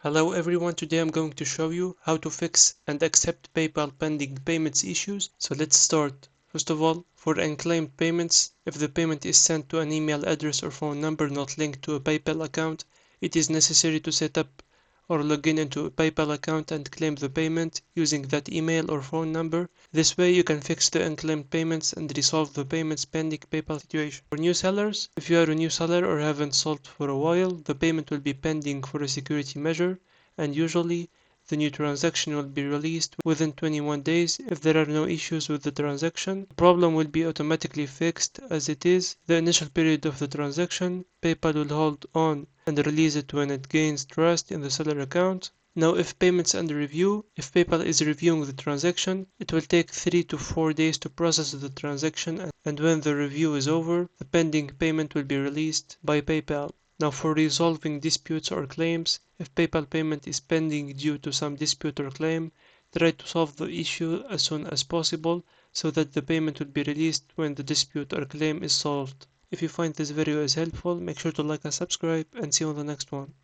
Hello everyone, today I'm going to show you how to fix and accept PayPal pending payments issues. So let's start. First of all, for unclaimed payments, if the payment is sent to an email address or phone number not linked to a PayPal account, it is necessary to set up or log in into a PayPal account and claim the payment using that email or phone number. This way you can fix the unclaimed payments and resolve the payments pending PayPal situation. For new sellers, if you are a new seller or haven't sold for a while, the payment will be pending for a security measure, and usually the new transaction will be released within 21 days. If there are no issues with the transaction, the problem will be automatically fixed as it is the initial period of the transaction. PayPal will hold on and release it when it gains trust in the seller account. Now, if payments under review, if PayPal is reviewing the transaction, it will take 3 to 4 days to process the transaction, and when the review is over, the pending payment will be released by PayPal. Now, for resolving disputes or claims, if PayPal payment is pending due to some dispute or claim, try to solve the issue as soon as possible so that the payment will be released when the dispute or claim is solved. If you find this video is helpful, make sure to like and subscribe, and see you on the next one.